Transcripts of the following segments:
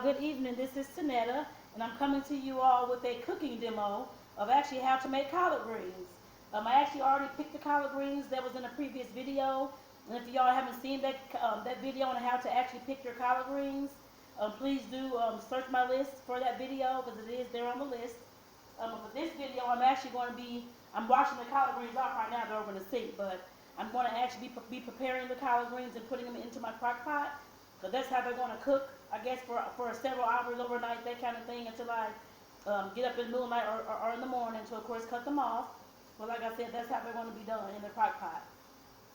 good evening. This is Tonetta, and I'm coming to you all with a cooking demo of actually how to make collard greens. I actually already picked the collard greens that was in a previous video, and if y'all haven't seen that video on how to actually pick your collard greens, please do search my list for that video because it is there on the list. For this video, I'm washing the collard greens off right now. They're over in the sink, but I'm going to actually be preparing the collard greens and putting them into my crock pot. So that's how they're going to cook, I guess, for several hours overnight, that kind of thing, until I get up in the middle of the night or in the morning to, of course, cut them off. But like I said, that's how they're going to be done in the crock pot.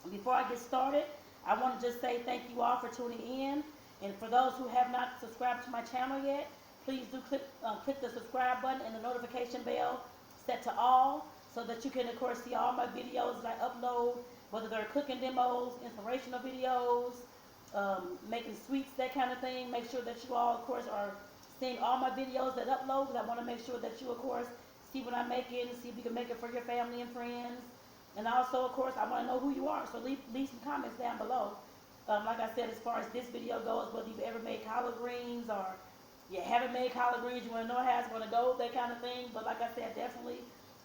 And before I get started, I want to just say thank you all for tuning in. And for those who have not subscribed to my channel yet, please do click the subscribe button and the notification bell set to all so that you can, of course, see all my videos that I upload, whether they're cooking demos, inspirational videos, making sweets, that kind of thing. Make sure that you all, of course, are seeing all my videos that upload, because I want to make sure that you, of course, see what I'm making, see if you can make it for your family and friends. And also, of course, I want to know who you are, so leave some comments down below. Like I said, as far as this video goes, whether you've ever made collard greens or you haven't made collard greens, you want to know how it's going to go, that kind of thing. But like I said, definitely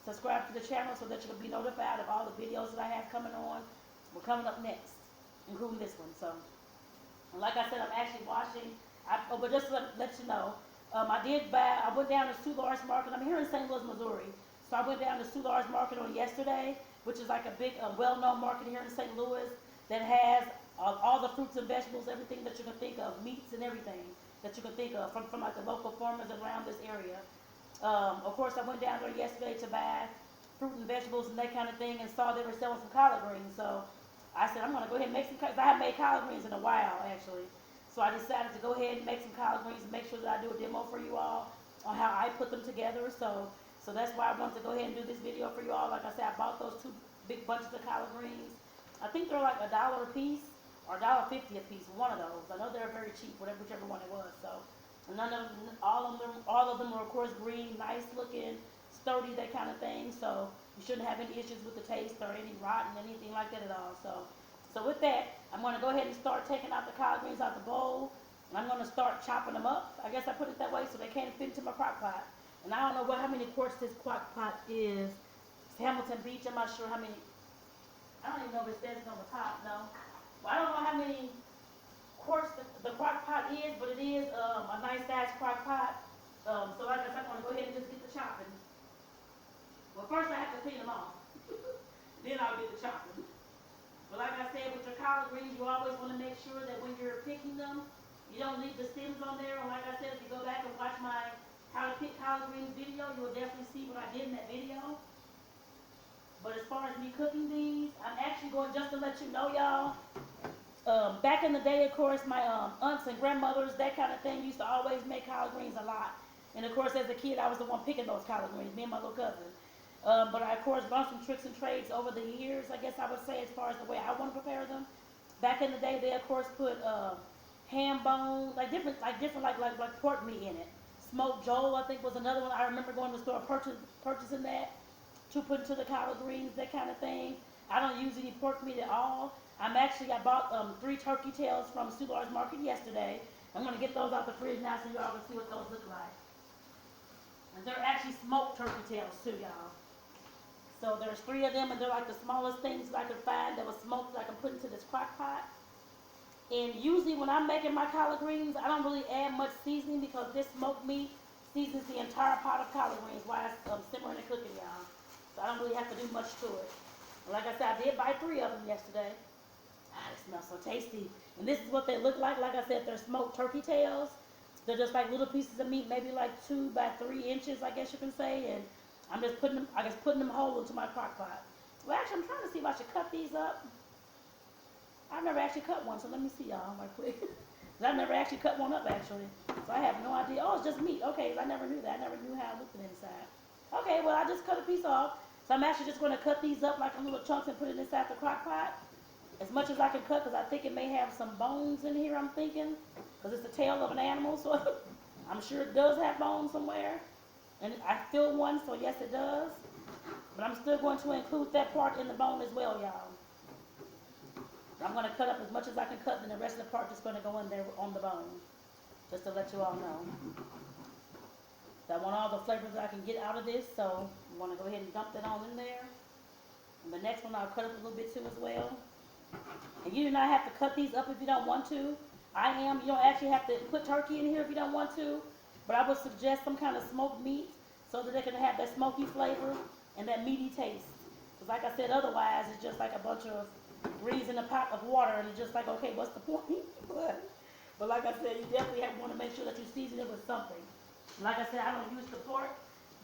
subscribe to the channel so that you can be notified of all the videos that I have coming on. We're coming up next, including this one. So, like I said, I'm actually washing. But just to let you know, I went down to Soulard's Market. I'm here in St. Louis, Missouri. So I went down to Soulard's Market on yesterday, which is like a big, well-known market here in St. Louis that has all the fruits and vegetables, everything that you can think of, meats and everything that you can think of from like the local farmers around this area. Of course, I went down there yesterday to buy fruit and vegetables and that kind of thing, and saw they were selling some collard greens. So I said, I'm going to go ahead and make some, because I haven't made collard greens in a while, actually. So I decided to go ahead and make some collard greens and make sure that I do a demo for you all on how I put them together. So that's why I wanted to go ahead and do this video for you all. Like I said, I bought those two big bunches of collard greens. I think they're like $1 a piece or $1.50 a piece, one of those. I know they're very cheap, whichever one it was. So all of them are, of course, green, nice looking, sturdy, that kind of thing. So you shouldn't have any issues with the taste or any rotten, anything like that at all. So with that, I'm going to go ahead and start taking out the collard greens out the bowl, and I'm going to start chopping them up. I guess I put it that way so they can't fit into my crock pot. And I don't know how many quarts this crock pot is. It's Hamilton Beach. I'm not sure how many. I don't even know if it says it on the top. No. Well, I don't know how many quarts the crock pot is, but it is a nice size crock pot. So like I said, I'm going to go ahead and just get the chopping. Well, first I have to clean them off. Then I'll get the chopping. But like I said, with your collard greens, you always want to make sure that when you're picking them, you don't leave the stems on there. And like I said, if you go back and watch my how to pick collard greens video, you will definitely see what I did in that video. But as far as me cooking these, I'm actually going, just to let you know, y'all, back in the day, of course, my aunts and grandmothers, that kind of thing, used to always make collard greens a lot. And of course, as a kid, I was the one picking those collard greens, me and my little cousin. But I, of course, learned some tricks and trades over the years, I guess I would say, as far as the way I want to prepare them. Back in the day, they, of course, put ham bone, like different pork meat in it. Smoked Joel, I think, was another one. I remember going to the store purchasing that to put into the collard greens, that kind of thing. I don't use any pork meat at all. I bought 3 turkey tails from Soulard's Market yesterday. I'm going to get those out the fridge now so y'all can see what those look like. And they're actually smoked turkey tails too, y'all. So there's 3 of them, and they're like the smallest things that I could find that was smoked that I can put into this crock pot. And usually when I'm making my collard greens, I don't really add much seasoning because this smoked meat seasons the entire pot of collard greens while it's simmering and cooking, y'all. So I don't really have to do much to it. And like I said, I did buy 3 of them yesterday. They smell so tasty. And this is what they look like. Like I said, they're smoked turkey tails. They're just like little pieces of meat, maybe like 2 by 3 inches, I guess you can say. And I'm just putting them whole into my crock pot. Well, actually, I'm trying to see if I should cut these up. I've never actually cut one, so let me see y'all right quick. I've never actually cut one up, actually. So I have no idea. Oh, it's just meat. Okay, I never knew that. I never knew how it looked inside. Okay, well, I just cut a piece off. So I'm actually just going to cut these up like little chunks and put it inside the crock pot. As much as I can cut, because I think it may have some bones in here, I'm thinking. Because it's the tail of an animal, so I'm sure it does have bones somewhere. And I feel one, so yes, it does. But I'm still going to include that part in the bone as well, y'all. I'm going to cut up as much as I can cut, and the rest of the part is going to go in there on the bone. just to let you all know. So I want all the flavors that I can get out of this, so I want to go ahead and dump that on in there. And the next one I'll cut up a little bit too as well. And you do not have to cut these up if you don't want to. You don't actually have to put turkey in here if you don't want to. But I would suggest some kind of smoked meat so that they can have that smoky flavor and that meaty taste. Because like I said, otherwise it's just like a bunch of greens in a pot of water and it's just like, okay, what's the point? but like I said, you definitely want to make sure that you season it with something. Like I said, I don't use the pork.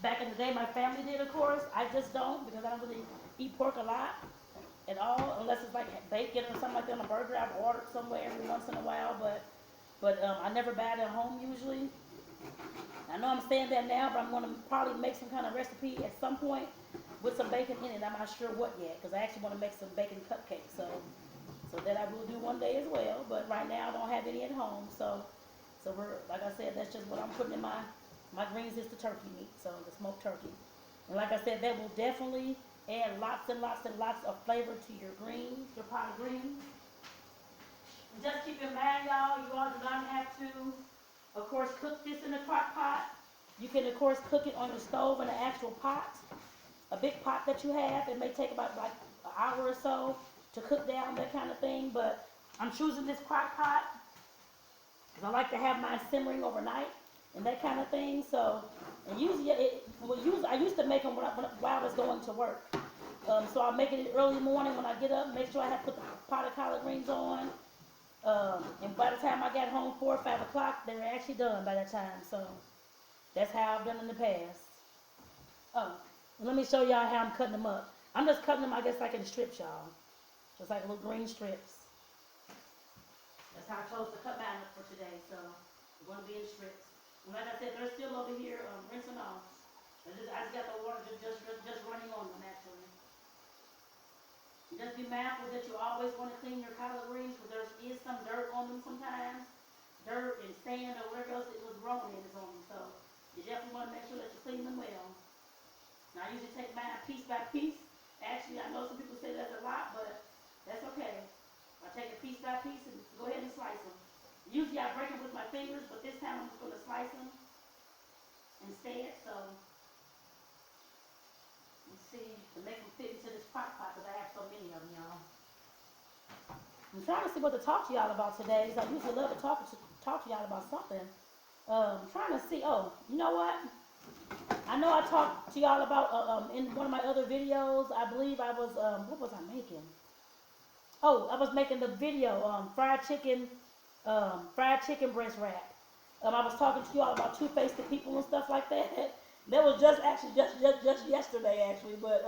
Back in the day, my family did, of course. I just don't because I don't really eat pork a lot at all, unless it's like bacon or something like that on a burger. I've ordered somewhere every once in a while, but I never buy it at home usually. I know I'm saying that now, but I'm going to probably make some kind of recipe at some point with some bacon in it. I'm not sure what yet because I actually want to make some bacon cupcakes, so that I will do one day as well. But right now I don't have any at home, so we're, like I said, that's just what I'm putting in my greens is the turkey meat, so the smoked turkey. And like I said, that will definitely add lots and lots and lots of flavor to your greens, your pot of greens. And just keep in mind, y'all, you all do not have to, of course, cook this in a Crock-Pot. You can, of course, cook it on your stove in an actual pot, a big pot that you have. It may take about like an hour or so to cook down, that kind of thing. But I'm choosing this Crock-Pot because I like to have mine simmering overnight and that kind of thing. So, and usually, I used to make them while I was going to work. So I'm making it early morning when I get up, make sure I have put the pot of collard greens on. And by the time I got home, 4 or 5 o'clock, they were actually done by that time. So that's how I've done in the past. Oh, let me show y'all how I'm cutting them up. I'm just cutting them, I guess, like in strips, y'all. Just like little green strips. That's how I chose to cut mine up for today. So we're going to be in strips. And like I said, they're still over here rinsing off. I just got the water just running on them, actually. Just be mindful that you always want to clean your collard greens because there is some dirt on them sometimes. Dirt and sand or whatever else it was growing in is on them. So you definitely want to make sure that you clean them well. Now I usually take mine piece by piece. Actually, I know some people say that's a lot, but that's okay. I take it piece by piece and go ahead and slice them. Usually I break them with my fingers, but this time I'm just going to slice them instead. So let's see, to make them fit into this Crock-Pot because I have so many of them, y'all. I'm trying to see what to talk to y'all about today. I usually love to talk to y'all about something. I'm trying to see. Oh, you know what? I know I talked to y'all about in one of my other videos. I believe I was what was I making? Oh, I was making the video fried chicken breast wrap. I was talking to y'all about two-faced people and stuff like that. That was just yesterday, actually. But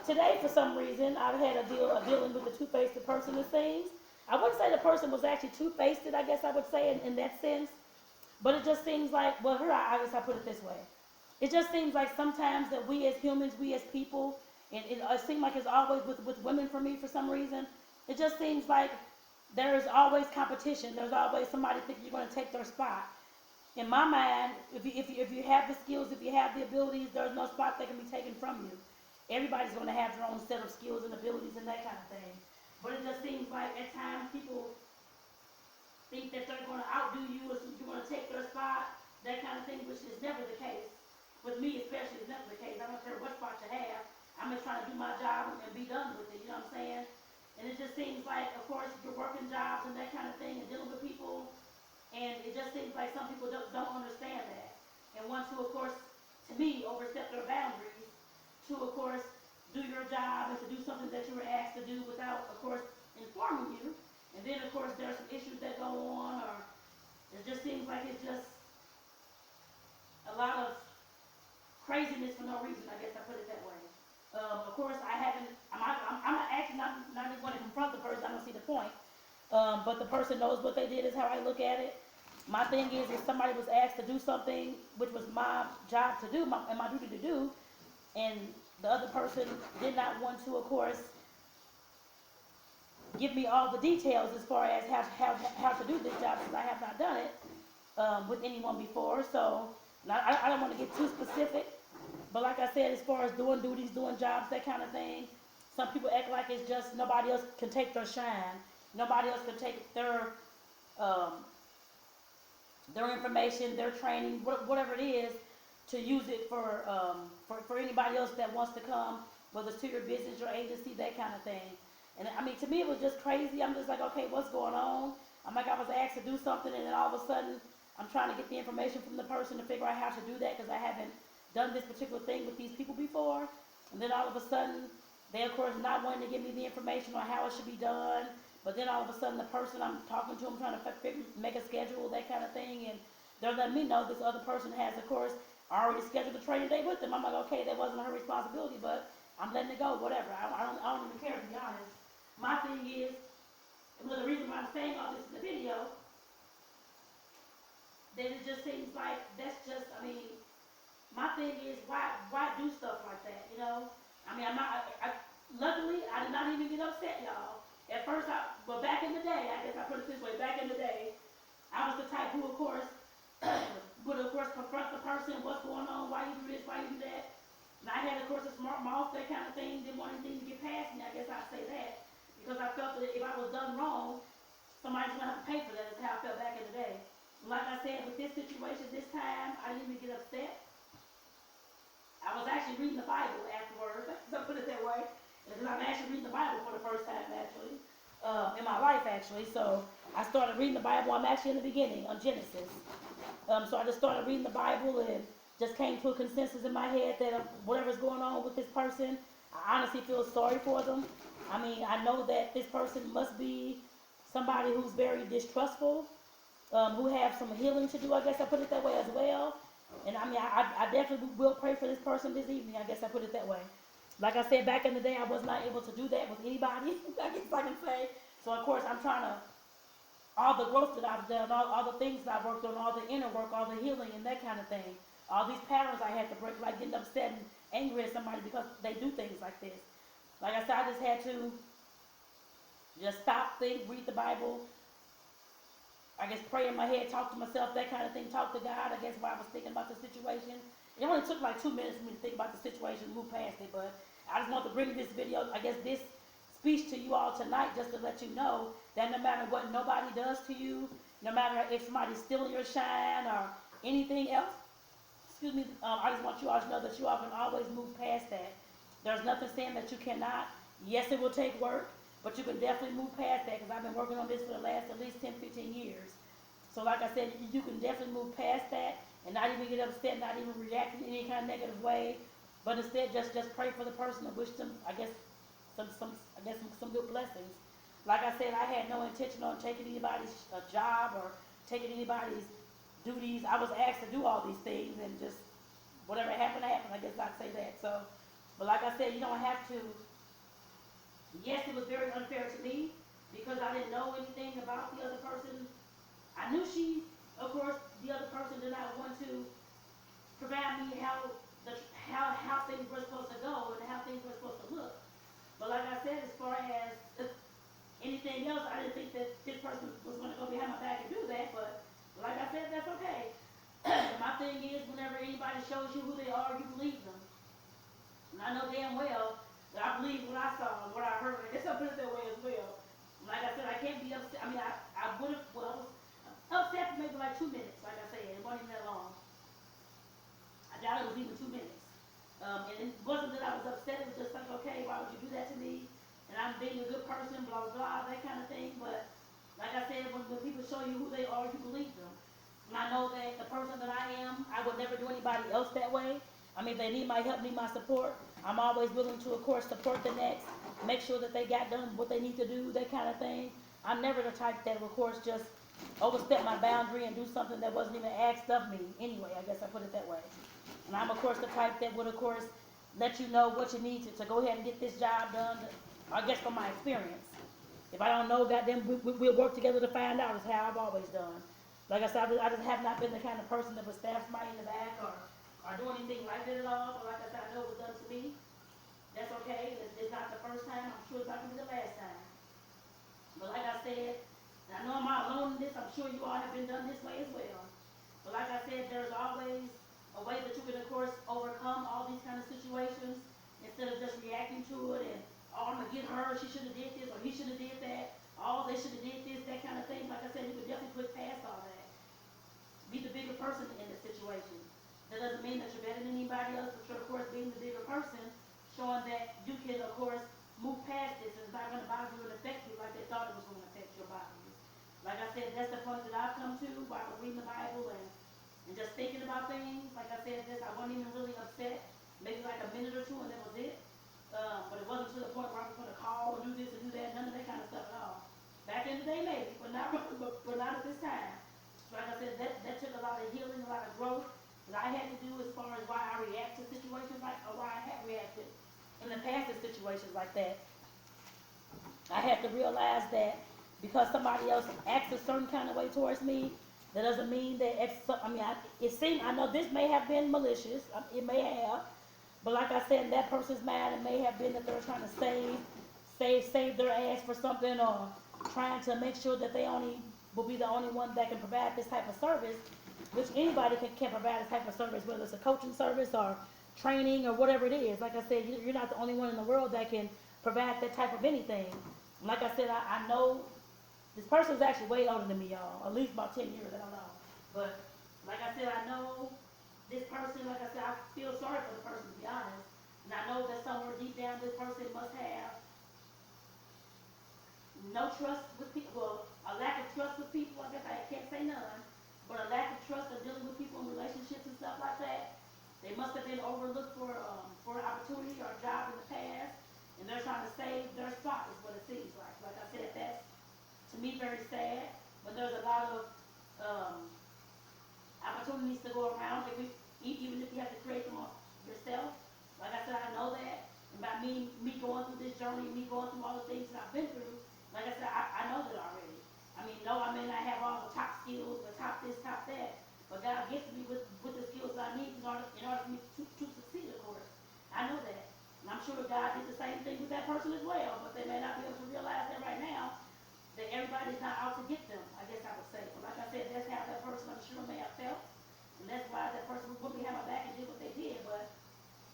today, for some reason, I've had a dealing with the two-faced person. It seems. I wouldn't say the person was actually two-faced. I guess I would say in that sense. But it just seems like, well, here I guess I put it this way. It just seems like sometimes that we as humans, we as people, and it seems like it's always with women for me for some reason. It just seems like there is always competition. There's always somebody thinking you're going to take their spot. In my mind, if you have the skills, if you have the abilities, there's no spot that can be taken from you. Everybody's going to have their own set of skills and abilities and that kind of thing. But it just seems like at times people think that they're going to outdo you or you're going to take their spot, that kind of thing, which is never the case. With me especially, it's never the case. I don't care what spot you have. I'm just trying to do my job and be done with it, you know what I'm saying? And it just seems like, of course, you're working jobs and that kind of thing and dealing with people, and it just seems like some people don't understand that and want to, of course, to me, overstep their boundaries to, of course, do your job and to do something that you were asked to do without, of course, informing you. And then, of course, there are some issues that go on, or it just seems like it's just a lot of craziness for no reason, I guess I put it that way. Of course, I'm not actually not even going to confront the person. I don't see the point. But the person knows what they did is how I look at it. My thing is, if somebody was asked to do something, which was my job to do, and my duty to do, and the other person did not want to, of course, give me all the details as far as how to do this job, since I have not done it with anyone before. So I don't want to get too specific. But like I said, as far as doing duties, doing jobs, that kind of thing, some people act like it's just nobody else can take their shine. Nobody else can take their their information, their training, whatever it is, to use it for anybody else that wants to come, whether it's to your business, your agency, that kind of thing. And I mean, to me, it was just crazy. I'm just like, okay, what's going on? I'm like, I was asked to do something, and then all of a sudden, I'm trying to get the information from the person to figure out how to do that because I haven't done this particular thing with these people before. And then all of a sudden, they, of course, not wanting to give me the information on how it should be done. But then all of a sudden, the person I'm talking to, I'm trying to make a schedule, that kind of thing, and they're letting me know this other person has, of course, already scheduled a training day with them. I'm like, okay, that wasn't her responsibility, but I'm letting it go, whatever. I don't even care, to be honest. My thing is, well, the reason why I'm saying all this in the video, that it just seems like that's just, I mean, my thing is, why do stuff like that, you know? I mean, luckily, I did not even get upset, y'all. At first, but back in the day, I guess I put it this way, back in the day, I was the type who, of course, would, of course, confront the person, what's going on, why you do this, why you do that. And I had, of course, a smart mouth, that kind of thing, didn't want anything to get past me, I guess I'd say that. Because I felt that if I was done wrong, somebody's going to have to pay for that, is how I felt back in the day. Like I said, with this situation this time, I didn't even get upset. I was actually reading the Bible afterwards, so put it that way. Because I'm actually reading the Bible for the first time, actually, in my life, actually. So I started reading the Bible. I'm actually in the beginning, on Genesis. So I just started reading the Bible and just came to a consensus in my head that whatever's going on with this person, I honestly feel sorry for them. I mean, I know that this person must be somebody who's very distrustful, who have some healing to do, I guess I put it that way as well. And I mean, I definitely will pray for this person this evening, I guess I put it that way. Like I said, back in the day, I was not able to do that with anybody, I guess I can say. So, of course, I'm trying to, all the growth that I've done, all the things that I've worked on, all the inner work, all the healing and that kind of thing, all these patterns I had to break, like getting upset and angry at somebody because they do things like this. Like I said, I just had to just stop, think, read the Bible, I guess pray in my head, talk to myself, that kind of thing, talk to God, I guess, while I was thinking about the situation. It only took like 2 minutes for me to think about the situation and move past it, but I just want to bring this video, I guess this speech to you all tonight just to let you know that no matter what nobody does to you, no matter if somebody's stealing your shine or anything else, excuse me, I just want you all to know that you all can always move past that. There's nothing saying that you cannot. Yes, it will take work, but you can definitely move past that because I've been working on this for the last at least 10, 15 years. So like I said, you can definitely move past that and not even get upset, not even react in any kind of negative way, but instead just pray for the person and wish them, I guess, some good blessings. Like I said, I had no intention on taking anybody's job or taking anybody's duties. I was asked to do all these things and just whatever happened, I guess I'd say that. So, but like I said, you don't have to. Yes, it was very unfair to me because I didn't know anything about the other person. I knew she, of course, the other person did not want to provide me how things were supposed to go and how things were supposed to look. But like I said, as far as anything else, I didn't think that this person was going to go behind my back and do that. But like I said, that's okay. My thing is, whenever anybody shows you who they are, you believe them. And I know damn well that I believe what I saw and what I heard. I guess I put it that way as well. Like I said, I can't be upset. I mean, I would have, well, I was upset for maybe like 2 minutes, like I said. It wasn't even that long. I doubt it was even 2 minutes. And it wasn't that I was upset. It was just like, okay, why would you do that to me? And I'm being a good person, blah, blah, blah, that kind of thing. But like I said, when people show you who they are, you believe them. And I know that the person that I am, I would never do anybody else that way. I mean, if they need my help, need my support, I'm always willing to, of course, support the next, make sure that they got done what they need to do, that kind of thing. I'm never the type that, of course, just overstep my boundary and do something that wasn't even asked of me anyway. I guess I put it that way. And I'm, of course, the type that would, of course, let you know what you need to go ahead and get this job done, I guess from my experience. If I don't know, goddamn, we'll work together to find out is how I've always done. Like I said, I just have not been the kind of person that would stab somebody in the back or do anything like that at all. But like I said, I know it was done to me. That's okay. It's not the first time. I'm sure it's not going to be the last time. But like I said, I know I'm not alone in this. I'm sure you all have been done this way as well. But like I said, there's always a way that you can, of course, overcome all these kind of situations instead of just reacting to it and, oh, I'm going to get her, she should have did this, or he should have did that, oh, they should have did this, that kind of thing. Like I said, you could definitely put past all that. situation. That doesn't mean that you're better than anybody else, but you're, of course, being the bigger person, showing that you can, of course, move past this, and it's not going to bother you and affect you like they thought it was going to affect your body. Like I said, that's the point that I've come to while reading the Bible and just thinking about things. Like I said, I wasn't even really upset. Maybe like a minute or two, and that was it. But it wasn't to the point where I was going to call and do this and do that, none of that kind of stuff at all. Back in the day, maybe, but not at this time. So like I said, that took a lot of healing, a lot of growth that I had to do as far as why I react to situations like, or why I have reacted in the past to situations like that. I had to realize that because somebody else acts a certain kind of way towards me, that doesn't mean that I know this may have been malicious. It may have, but like I said, in that person's mind, it may have been that they're trying to save their ass for something, or trying to make sure that they only will be the only one that can provide this type of service, which anybody can provide this type of service, whether it's a coaching service or training or whatever it is. Like I said, you're not the only one in the world that can provide that type of anything. Like I said, I know this person's actually way older than me, y'all. At least about 10 years, I don't know. But like I said, I know this person, like I said, I feel sorry for the person, to be honest. And I know that somewhere deep down, this person must have no trust with people, well, a lack of trust with people. I guess I can't say none, but a lack of trust of dealing with people in relationships and stuff like that. They must have been overlooked for an opportunity or a job in the past, and they're trying to save their spot, is what it seems like. Like I said, that's, to me, very sad, but there's a lot of opportunities to go around, even if you have to create them yourself. Like I said, I know that, and by me going through this journey, me going through all the things that I've been through, like I said, I know that already. I mean, no, I may not have all the top skills, the top this, top that, but God gets me with the skills that I need in order for me to succeed, of course. I know that. And I'm sure God did the same thing with that person as well, but they may not be able to realize that right now, that everybody's not out to get them, I guess I would say. But like I said, that's how that person, I'm sure, may have felt, and that's why that person wouldn't have my back and did what they did. But,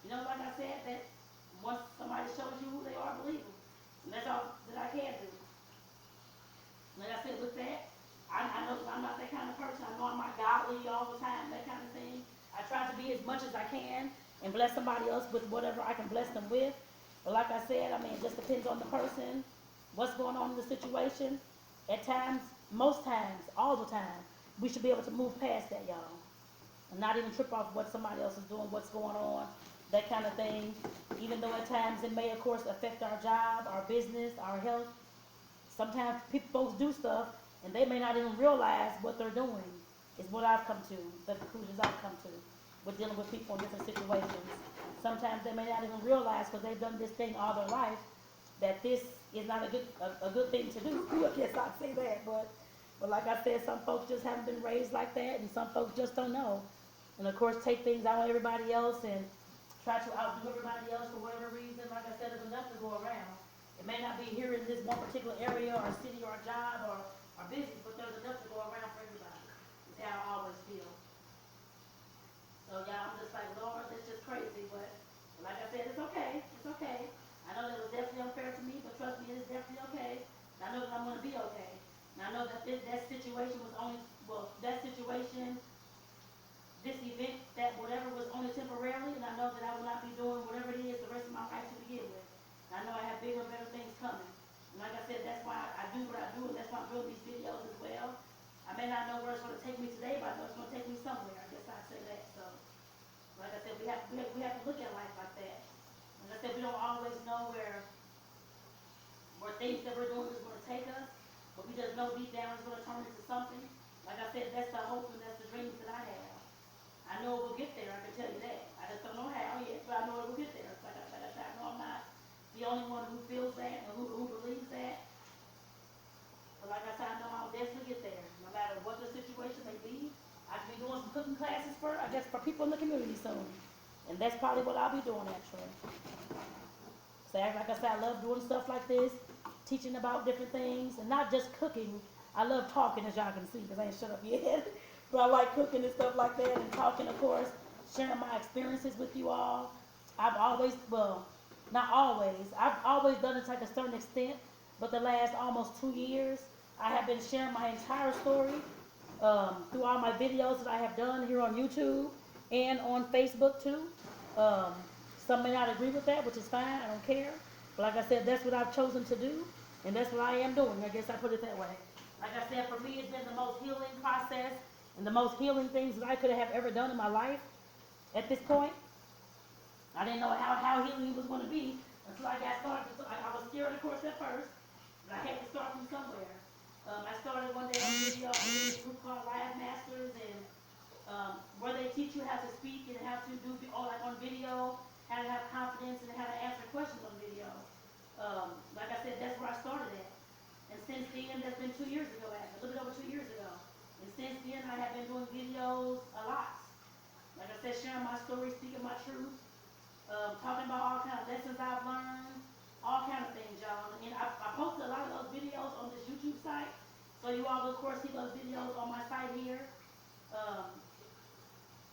you know, like I said, that once somebody shows you who they are, believe them. And that's all that I can do. Like I said, with that, I know I'm not that kind of person. I know I'm not godly all the time, that kind of thing. I try to be as much as I can and bless somebody else with whatever I can bless them with. But like I said, I mean, it just depends on the person, what's going on in the situation. At times, most times, all the time, we should be able to move past that, y'all. And not even trip off what somebody else is doing, what's going on, that kind of thing. Even though at times it may, of course, affect our job, our business, our health. Sometimes folks do stuff, and they may not even realize what they're doing, is what I've come to, the conclusions I've come to, with dealing with people in different situations. Sometimes they may not even realize, because they've done this thing all their life, that this is not a good thing to do. I guess I'd say that, but like I said, some folks just haven't been raised like that, and some folks just don't know. And of course, take things out on everybody else and try to outdo everybody else for whatever reason. Like I said, there's enough to go around. It may not be here in this one particular area or city or job or business, but there's enough to go around for everybody. It's how I always feel. So y'all, I'm just like, Lord, that's just crazy. But like I said, it's okay. It's okay. I know that was definitely unfair to me, but trust me, it's definitely okay. And I know that I'm going to be okay. And I know that that situation was only, this event, that whatever was only temporarily, and I know that I will not be doing whatever it is the rest of my life to begin with. And I know I have bigger and better things coming. And like I said, that's why I do what I do, and that's why I'm doing these videos as well. I may not know where it's going to take me today, but I know it's going to take me somewhere. I guess I'd say that. So, like I said, we have to look at life like that. Like I said, we don't always know where things that we're doing is going to take us, but we just know deep down it's going to turn into something. Like I said, that's the hope and that's the dreams that I have. I know it will get there, I can tell you that. I just don't know how yet, but I know it will get there. Like I said, I know I'm not the only one who feels that and who believes that. But like I said, I know I'll definitely get there. No matter what the situation may be. I could be doing some cooking classes for people in the community soon. And that's probably what I'll be doing, actually. So like I said, I love doing stuff like this, teaching about different things, and not just cooking. I love talking, as y'all can see, because I ain't shut up yet. But I like cooking and stuff like that, and talking, of course, sharing my experiences with you all. I've always, well, not always, I've always done it to like a certain extent, but the last almost 2 years, I have been sharing my entire story through all my videos that I have done here on YouTube and on Facebook too. Um, some may not agree with that, which is fine. I don't care. But like I said, that's what I've chosen to do, and that's what I am doing. I guess I put it that way. Like I said, for me, it's been the most healing process and the most healing things that I could have ever done in my life at this point. I didn't know how healing it was going to be until I got started. I was scared, of course, at first, but I had to start from somewhere. I started one day on video on this group called Live Masters, and where they teach you how to speak and how to do like on video, how to have confidence and how to answer questions on video. Like I said, that's where I started at. And since then, that's been 2 years ago, actually, a little bit over 2 years ago. And since then, I have been doing videos a lot. Like I said, sharing my story, speaking my truth, talking about all kind of lessons I've learned, all kind of things, y'all. And I posted a lot of those videos on this YouTube site, so you all will, of course, see those videos on my site here.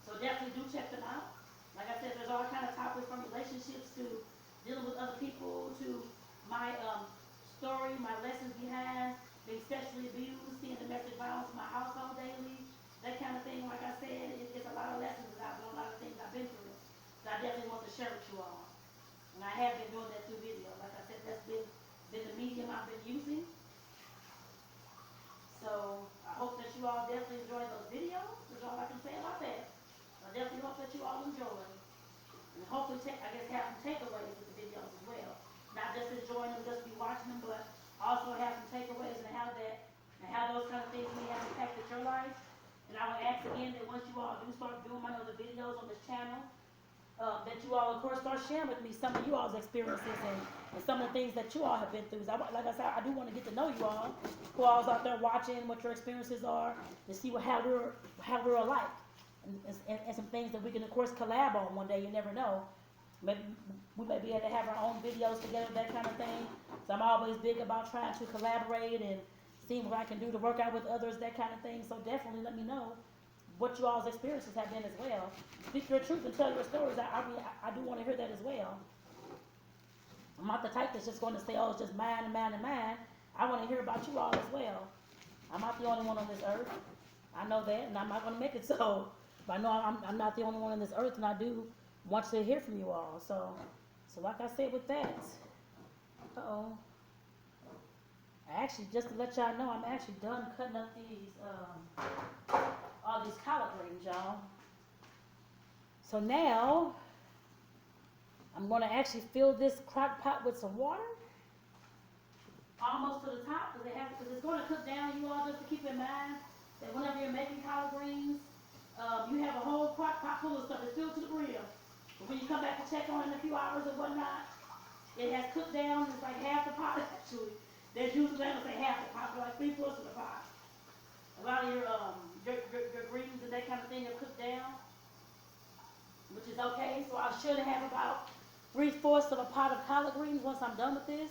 So definitely do check them out. Like I said, there's all kind of topics from relationships to dealing with other people to my story, my lessons behind being sexually abused, seeing domestic violence in my household daily, that kind of thing. Like I said, it's a lot of lessons that I've learned, a lot of things I've been through. So I definitely want to share with you all. And I have been doing that through video. Like I said, that's been the medium I've been using. So I hope that you all definitely enjoy those videos. That's all I can say about that. I definitely hope that you all enjoy. And hopefully, have some takeaways with the videos as well. Not just enjoying them, just be watching them, but also have some takeaways and how those kind of things may have impacted your life. And I will ask again that once you all do start doing my other videos on this channel, that you all, of course, start sharing with me some of you all's experiences and some of the things that you all have been through. So like I said, I do want to get to know you all, who all's out there watching, what your experiences are, to see how we're alike. And some things that we can, of course, collab on one day. You never know. Maybe we may be able to have our own videos together, that kind of thing. So I'm always big about trying to collaborate and seeing what I can do to work out with others, that kind of thing. So definitely let me know what you all's experiences have been as well. Speak your truth and tell your stories. I do want to hear that as well. I'm not the type that's just going to say, oh, it's just mine and mine and mine. I want to hear about you all as well. I'm not the only one on this earth. I know that, and I'm not going to make it so. But I know I'm not the only one on this earth, and I do want to hear from you all. So like I said with that, actually, just to let y'all know, I'm actually done cutting up these, all these collard greens, y'all. So now, I'm going to actually fill this crock pot with some water, almost to the top, because it's going to cook down. You all just to keep in mind that whenever you're making collard greens, you have a whole crock pot full of stuff. It's filled to the brim. But when you come back to check on it in a few hours or whatnot, it has cooked down. It's like half the pot, actually. There's usually, I don't say half the pot, but like 3/4 of the pot. A lot of your greens and that kind of thing are cooked down, which is okay. So I should have about 3/4 of a pot of collard greens once I'm done with this.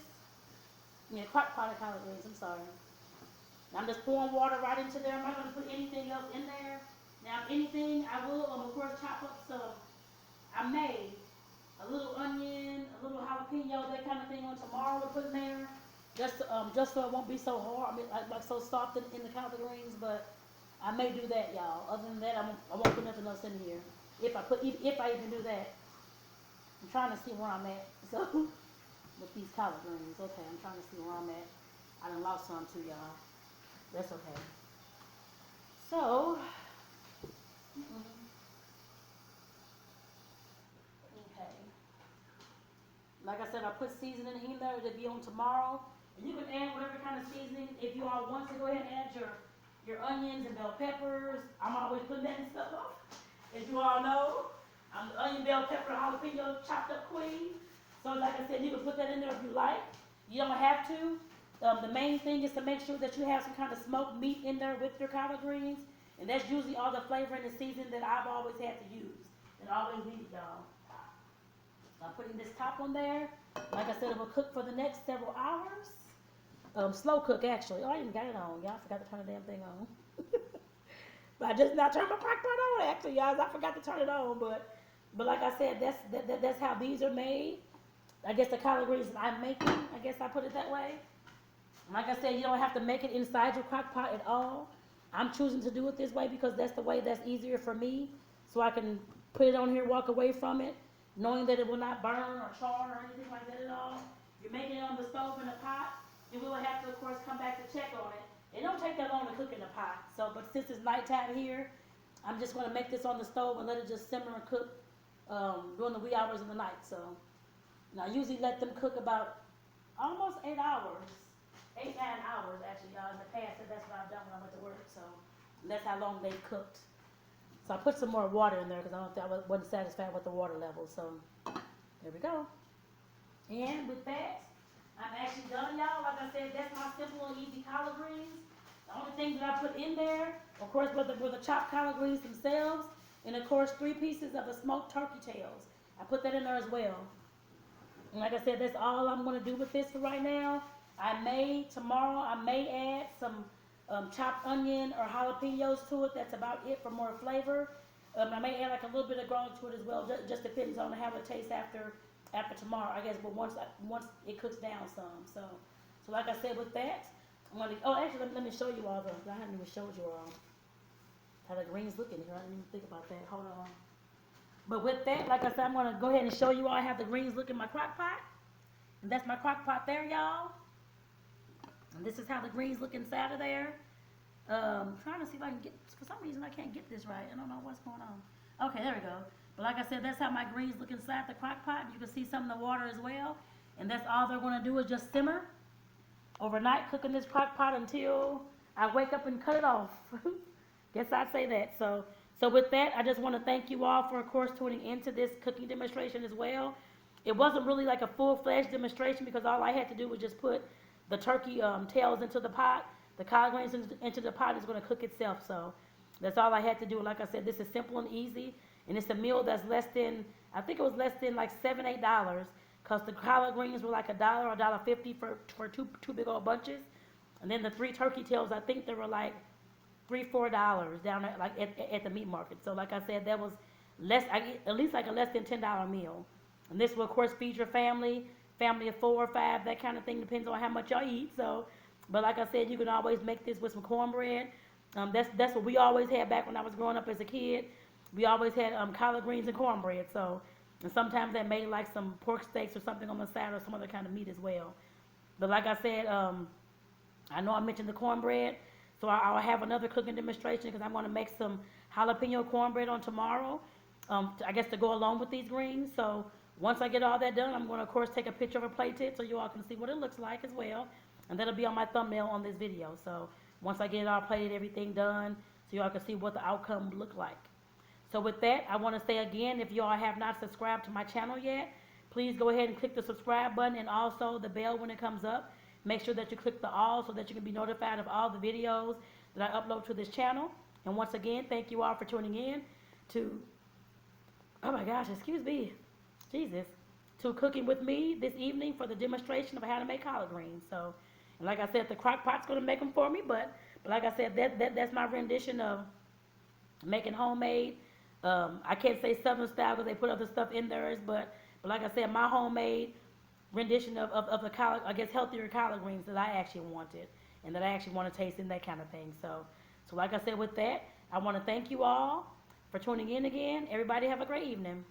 Yeah, Crock-Pot of collard greens, I'm sorry. I'm just pouring water right into there. I'm not going to put anything else in there. Now, if anything, I will, of course, chop up some. I made a little onion, a little jalapeno, that kind of thing on tomorrow to put in there. Just so it won't be so hard, I mean, like so soft in the collard greens, but I may do that, y'all. Other than that, I won't put nothing else in here. If I even do that. I'm trying to see where I'm at. So, with these collard greens, okay, I'm trying to see where I'm at. I done lost some too, y'all. That's okay. So, okay. Like I said, I put seasoning in there to be on tomorrow. And you can add whatever kind of seasoning. If you all want to go ahead and add your onions and bell peppers, I'm always putting that and stuff up. As you all know, I'm the onion, bell pepper, jalapeno chopped up queen. So like I said, you can put that in there if you like. You don't have to. The main thing is to make sure that you have some kind of smoked meat in there with your collard greens. And that's usually all the flavor and the seasoning that I've always had to use. And always needed, y'all. I'm putting this top on there. Like I said, it will cook for the next several hours. Slow cook, actually. Oh, I even got it on. Y'all forgot to turn the damn thing on. But I just now turned my crock pot on, actually, y'all. I forgot to turn it on. But like I said, that's how these are made. I guess the collard greens that I'm making, I guess I put it that way. Like I said, you don't have to make it inside your crock pot at all. I'm choosing to do it this way because that's the way that's easier for me. So I can put it on here, walk away from it, knowing that it will not burn or char or anything like that at all. You're making it on the stove in a pot, and we will have to, of course, come back to check on it. It don't take that long to cook in a pot. So, but since it's nighttime here, I'm just going to make this on the stove and let it just simmer and cook during the wee hours of the night. So, and I usually let them cook about almost 8 hours. 8, 9 hours actually, in the past, that's what I've done when I went to work, so that's how long they've cooked. So I put some more water in there because I wasn't satisfied with the water level, so there we go. And with that, I'm actually done, y'all. Like I said, that's my simple and easy collard greens. The only things that I put in there, of course, were the chopped collard greens themselves, and of course, 3 pieces of the smoked turkey tails. I put that in there as well. And like I said, that's all I'm going to do with this for right now. Tomorrow I may add some chopped onion or jalapenos to it. That's about it for more flavor. I may add like a little bit of garlic to it as well. Just depends on how it tastes after tomorrow, I guess. But once it cooks down some. So like I said, with that, I'm gonna. Oh, actually, let me show you all I haven't even showed you all how the greens look in here. I didn't even think about that. Hold on. But with that, like I said, I'm gonna go ahead and show you all how the greens look in my crock pot. And that's my crock pot there, y'all. And this is how the greens look inside of there. Trying to see if I can get, for some reason I can't get this right. I don't know what's going on. Okay, there we go. But like I said, that's how my greens look inside the crock pot. You can see some of the water as well. And that's all they're going to do is just simmer overnight, cooking this crock pot until I wake up and cut it off. Guess I'd say that. So with that, I just want to thank you all for, of course, tuning into this cooking demonstration as well. It wasn't really like a full-fledged demonstration because all I had to do was just put the turkey tails into the pot. The collard greens into the pot is going to cook itself. So that's all I had to do. Like I said, this is simple and easy. And it's a meal that's less than, I think it was less than like $7, $8. Because the collard greens were like $1 or $1.50 for two big old bunches. And then the 3 turkey tails, I think they were like $3, $4 down at, like at the meat market. So like I said, that was at least like a less than $10 meal. And this will, of course, feed your family of 4 or 5, that kind of thing, depends on how much y'all eat. So, but like I said, you can always make this with some cornbread. That's what we always had back when I was growing up as a kid. We always had collard greens and cornbread. So, and sometimes they made like some pork steaks or something on the side or some other kind of meat as well. But like I said, I know I mentioned the cornbread, so I'll have another cooking demonstration because I'm going to make some jalapeno cornbread on tomorrow, I guess to go along with these greens. So once I get all that done, I'm going to, of course, take a picture of a plate tip so you all can see what it looks like as well. And that'll be on my thumbnail on this video. So once I get it all plated, everything done, so y'all can see what the outcome would look like. So with that, I want to say again, if y'all have not subscribed to my channel yet, please go ahead and click the subscribe button and also the bell when it comes up. Make sure that you click the all so that you can be notified of all the videos that I upload to this channel. And once again, thank you all for tuning in to, oh my gosh, excuse me, Jesus, to cooking with me this evening for the demonstration of how to make collard greens. So, and like I said, the crock pot's going to make them for me, but like I said, that's my rendition of making homemade. I can't say Southern style because they put other stuff in theirs, but like I said, my homemade rendition of the collard, I guess, healthier collard greens that I actually wanted and that I actually want to taste and that kind of thing. So like I said, with that, I want to thank you all for tuning in again. Everybody have a great evening.